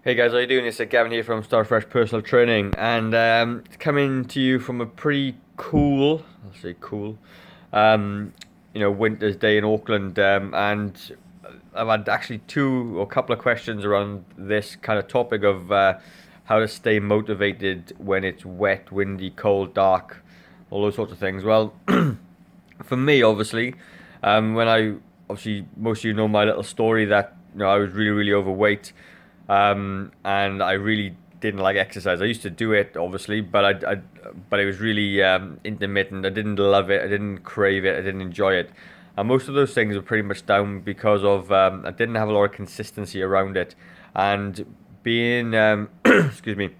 Hey guys, how you doing? It's Gavin here from Starfresh Personal Training, and coming to you from a pretty cool, I'll say cool, um, winter's day in Auckland, and I've had actually two or couple of questions around this kind of topic of how to stay motivated when it's wet, windy, cold, dark, all those sorts of things. Well, for me, obviously, when I obviously most of you know my little story that I was really really overweight, and I really didn't like exercise. I used to do it obviously, but it was really intermittent. I didn't love it. I didn't crave it. I didn't enjoy it. And most of those things were pretty much down because of I didn't have a lot of consistency around it, and being excuse me,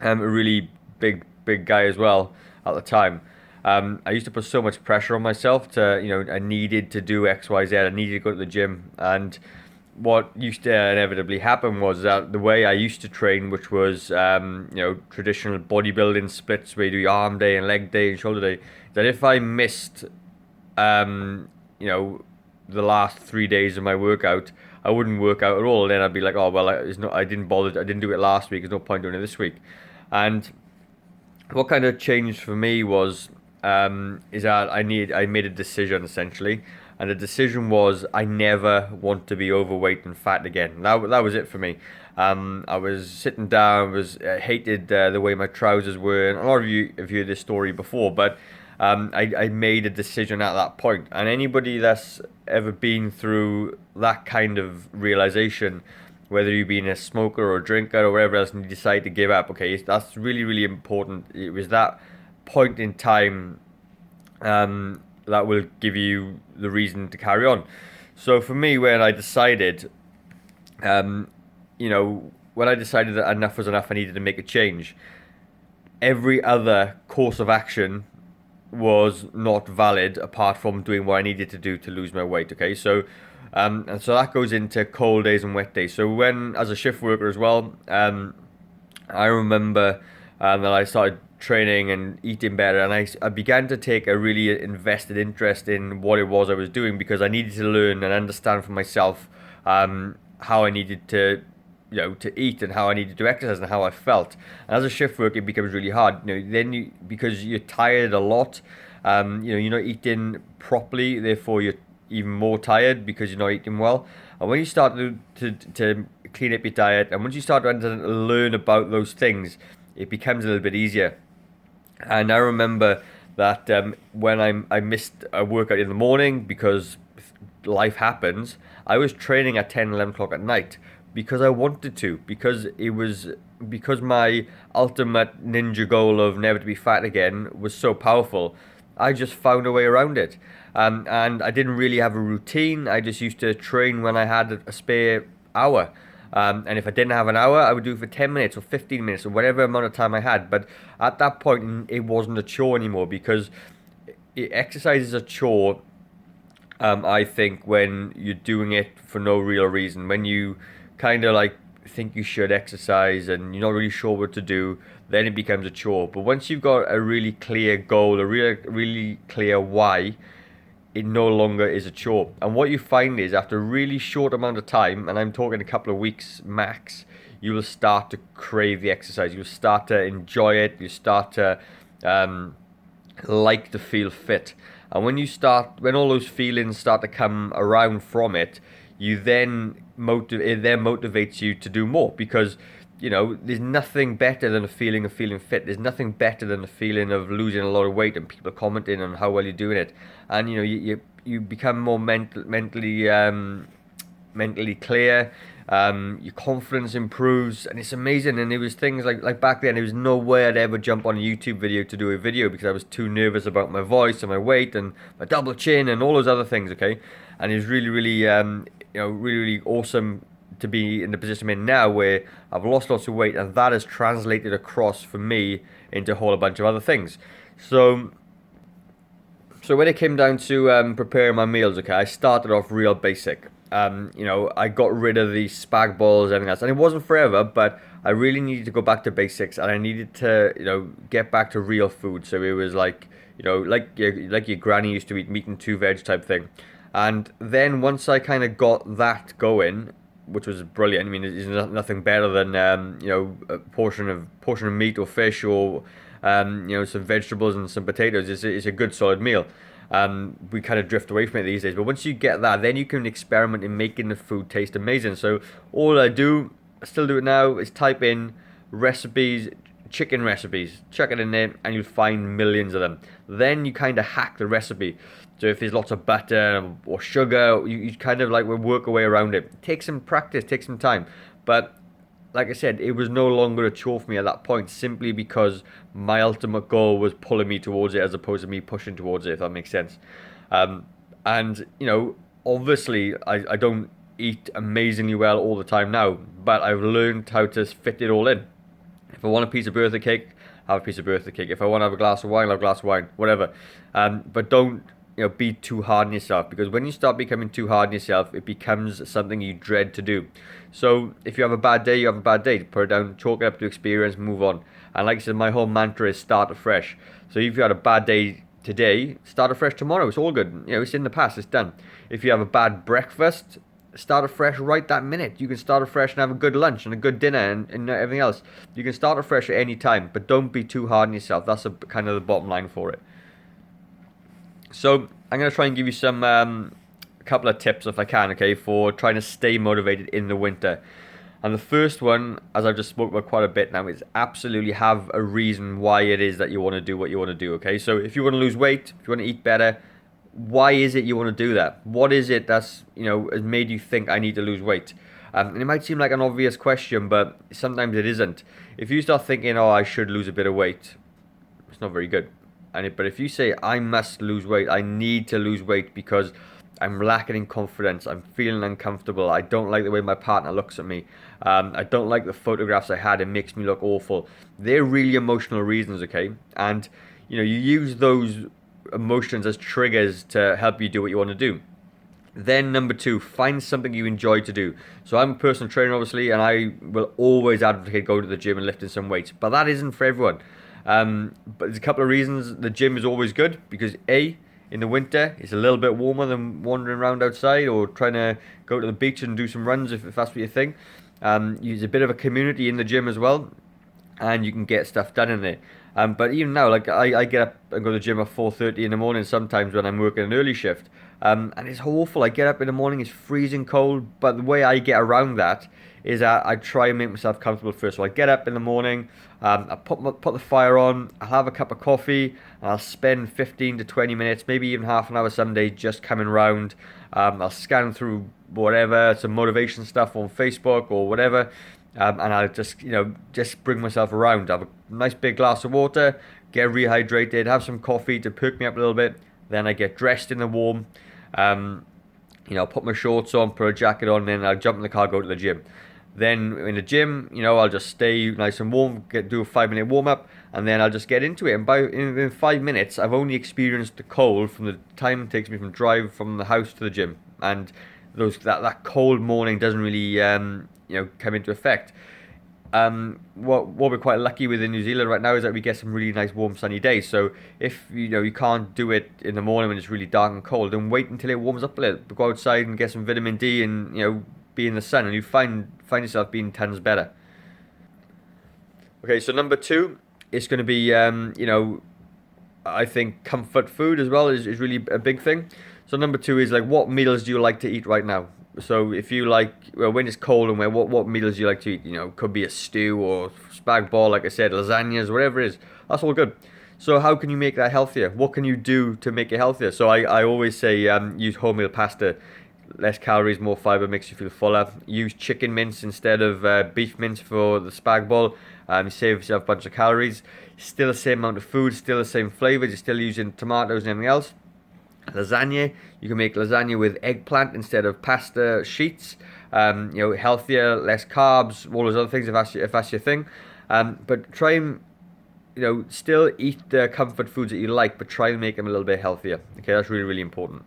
a really big guy as well at the time. I used to put so much pressure on myself to, I needed to do X, Y, Z. I needed to go to the gym. And what used to inevitably happen was that the way I used to train, which was, traditional bodybuilding splits where you do your arm day and leg day and shoulder day, that if I missed, um, you know, the last 3 days of my workout, I wouldn't work out at all. Then I'd be like, oh, well, I didn't bother. I didn't do it last week. There's no point doing it this week. And what kind of changed for me was is that I made a decision essentially, and the decision was I never want to be overweight and fat again. That was it for me. I was sitting down, was hated the way my trousers were, and a lot of you have heard this story before, but I made a decision at that point, and anybody that's ever been through that kind of realization, whether you've been a smoker or a drinker or whatever else, and you decide to give up, okay, that's really, really important. It was that point in time that will give you the reason to carry on. So for me, um, when I decided that enough was enough, I needed to make a change. Every other course of action was not valid apart from doing what I needed to do to lose my weight. Okay, so and so that goes into cold days and wet days. So when, as a shift worker as well, I remember that I started training and eating better, and I began to take a really invested interest in what it was I was doing, because I needed to learn and understand for myself how I needed to to eat and how I needed to exercise and how I felt. And as a shift worker, it becomes really hard. Because you're tired a lot, you're not eating properly, therefore you're even more tired because you're not eating well. And when you start to clean up your diet, and once you start to learn about those things, it becomes a little bit easier. And I remember that when I missed a workout in the morning because life happens, I was training at 10, 11 o'clock at night because I wanted to, because my ultimate ninja goal of never to be fat again was so powerful. I just found a way around it. And I didn't really have a routine. I just used to train when I had a spare hour. And if I didn't have an hour, I would do it for 10 minutes or 15 minutes or whatever amount of time I had. But at that point, it wasn't a chore anymore, because exercise is a chore, I think, when you're doing it for no real reason. When you kind of like think you should exercise and you're not really sure what to do, then it becomes a chore. But once you've got a really clear goal, a really clear why, it no longer is a chore. And what you find is, after a really short amount of time, and I'm talking a couple of weeks max, you will start to crave the exercise. You'll start to enjoy it. You start to like to feel fit. And when all those feelings start to come around from it, you then it then motivates you to do more, because there's nothing better than a feeling of feeling fit. There's nothing better than the feeling of losing a lot of weight and people commenting on how well you're doing it. And you become more mentally clear. Your confidence improves, and it's amazing. And it was things like back then, there was no way I'd ever jump on a YouTube video to do a video, because I was too nervous about my voice and my weight and my double chin and all those other things. Okay, and it was really really awesome to be in the position I'm in now, where I've lost lots of weight, and that has translated across for me into a whole bunch of other things. So when it came down to preparing my meals, okay, I started off real basic. I got rid of the spag balls and everything else, and it wasn't forever, but I really needed to go back to basics, and I needed to get back to real food. So it was like your granny used to eat meat and two veg type thing. And then once I kind of got that going, which was brilliant. I mean, it's nothing better than a portion of meat or fish or some vegetables and some potatoes. It's a good solid meal. We kind of drift away from it these days, but once you get that, then you can experiment in making the food taste amazing. So all I still do it now, is type in recipes, chicken recipes, chuck it in there, and you'll find millions of them. Then you kind of hack the recipe. So if there's lots of butter or sugar, you kind of like will work a way around it. Take some practice, take some time. But like I said, it was no longer a chore for me at that point, simply because my ultimate goal was pulling me towards it as opposed to me pushing towards it, if that makes sense. And obviously, I don't eat amazingly well all the time now, but I've learned how to fit it all in. If I want a piece of birthday cake, have a piece of birthday cake. If I want to have a glass of wine, I'll have a glass of wine, whatever. But don't be too hard on yourself, because when you start becoming too hard on yourself, it becomes something you dread to do. So if you have a bad day, you have a bad day. Put it down, chalk it up to experience, move on. And like I said, my whole mantra is start afresh. So if you had a bad day today, start afresh tomorrow. It's all good. It's in the past, it's done. If you have a bad breakfast, start afresh right that minute. You can start afresh and have a good lunch and a good dinner and everything else. You can start afresh at any time, but don't be too hard on yourself. That's kind of the bottom line for it. So I'm going to try and give you some a couple of tips, if I can, okay, for trying to stay motivated in the winter. And the first one, as I've just spoke about quite a bit now, is absolutely have a reason why it is that you want to do what you want to do, okay? So if you want to lose weight, if you want to eat better, why is it you want to do that? What is it that's, has made you think I need to lose weight? And it might seem like an obvious question, but sometimes it isn't. If you start thinking, I should lose a bit of weight, it's not very good. But if you say, I must lose weight, I need to lose weight because I'm lacking in confidence, I'm feeling uncomfortable, I don't like the way my partner looks at me, I don't like the photographs I had, it makes me look awful. They're really emotional reasons, okay? And, you use those emotions as triggers to help you do what you want to do. Then number 2, find something you enjoy to do. So I'm a personal trainer, obviously, and I will always advocate going to the gym and lifting some weights, but that isn't for everyone. But there's a couple of reasons the gym is always good, because A, in the winter, it's a little bit warmer than wandering around outside or trying to go to the beach and do some runs if that's what you think. There's a bit of a community in the gym as well, and you can get stuff done in there. But even now, like I get up and go to the gym at 4:30 in the morning sometimes when I'm working an early shift. And it's awful. I get up in the morning, it's freezing cold, but the way I get around that is I try and make myself comfortable first. So I get up in the morning, I put the fire on, I'll have a cup of coffee, and I'll spend 15 to 20 minutes, maybe even half an hour some days, just coming round. I'll scan through whatever, some motivation stuff on Facebook or whatever, and I'll just bring myself around. Have a nice big glass of water, get rehydrated, have some coffee to perk me up a little bit. Then I get dressed in the warm. Put my shorts on, put a jacket on, then I'll jump in the car, go to the gym. Then in the gym, I'll just stay nice and warm, do a 5-minute warm up, and then I'll just get into it. And in 5 minutes, I've only experienced the cold from the time it takes me from drive from the house to the gym, and that cold morning doesn't really come into effect. What we're quite lucky with in New Zealand right now is that we get some really nice warm sunny days. So if you can't do it in the morning when it's really dark and cold, then wait until it warms up a little. Go outside and get some vitamin D and be in the sun, and you find yourself being tons better. Okay, so number 2 is going to be I think comfort food as well is really a big thing. So number 2 is like, what meals do you like to eat right now? So if you like, when it's cold and what meals do you like to eat? Could be a stew or spag bol, like I said, lasagnas, whatever it is. That's all good. So how can you make that healthier? What can you do to make it healthier? So I always say use wholemeal pasta. Less calories, more fiber, makes you feel fuller. Use chicken mince instead of beef mince for the spag bol. Save yourself a bunch of calories. Still the same amount of food, still the same flavors. You're still using tomatoes and everything else. Lasagna, you can make lasagna with eggplant instead of pasta sheets. Healthier, less carbs, all those other things if that's your thing. But try and still eat the comfort foods that you like, but try and make them a little bit healthier. Okay, that's really, really important.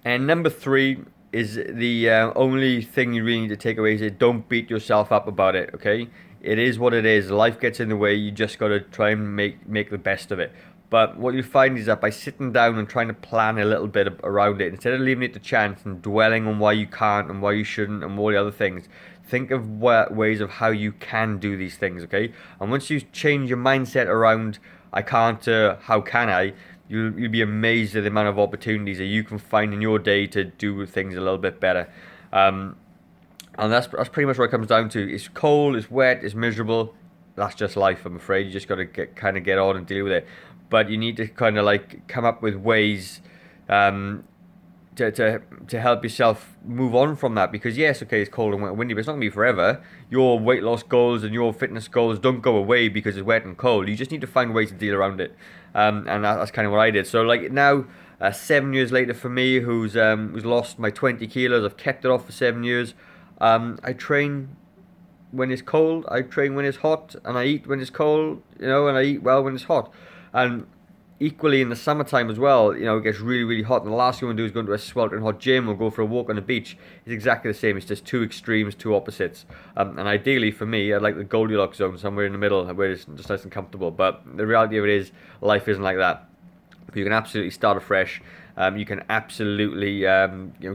And number 3 is the only thing you really need to take away is don't beat yourself up about it, okay? It is what it is. Life gets in the way. You just got to try and make the best of it. But what you find is that by sitting down and trying to plan a little bit around it, instead of leaving it to chance and dwelling on why you can't and why you shouldn't and all the other things, think of ways of how you can do these things, okay? And once you change your mindset around, I can't to how can I, you'll be amazed at the amount of opportunities that you can find in your day to do things a little bit better. And that's pretty much what it comes down to. It's cold, it's wet, it's miserable. That's just life, I'm afraid. You just got to get on and deal with it. But you need to kind of like come up with ways to help yourself move on from that. Because yes, okay, it's cold and windy, but it's not gonna be forever. Your weight loss goals and your fitness goals don't go away because it's wet and cold. You just need to find ways to deal around it. And that's kind of what I did. So like now, 7 years later for me, who's lost my 20 kilos, I've kept it off for 7 years. I train when it's cold, I train when it's hot, and I eat when it's cold, and I eat well when it's hot. And equally in the summertime as well, it gets really, really hot, and the last thing you want to do is go into a sweltering hot gym or go for a walk on the beach. It's exactly the same. It's just two extremes, two opposites. And ideally for me, I'd like the Goldilocks zone, somewhere in the middle, where it's just nice and comfortable. But the reality of it is, life isn't like that. But you can absolutely start afresh. You can absolutely,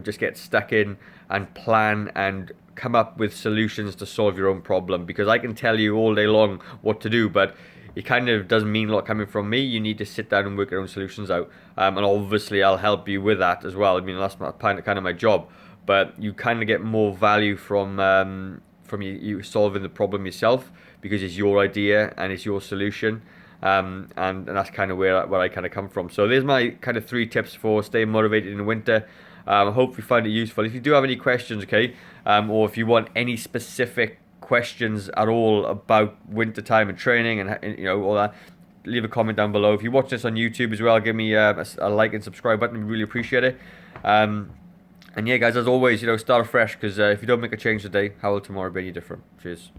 just get stuck in and plan and come up with solutions to solve your own problem. Because I can tell you all day long what to do, but it kind of doesn't mean a lot coming from me. You need to sit down and work your own solutions out. And obviously, I'll help you with that as well. I mean, that's kind of my job. But you kind of get more value from you solving the problem yourself because it's your idea and it's your solution. And that's kind of where I kind of come from. So there's my kind of 3 tips for staying motivated in the winter. I hope you find it useful. If you do have any questions, okay, or if you want any specific questions at all about winter time and training and all that, leave a comment down below. If you watch this on YouTube as well, give me a like and subscribe button. We really appreciate it. And yeah, guys, as always, start afresh because if you don't make a change today, how will tomorrow be any different? Cheers.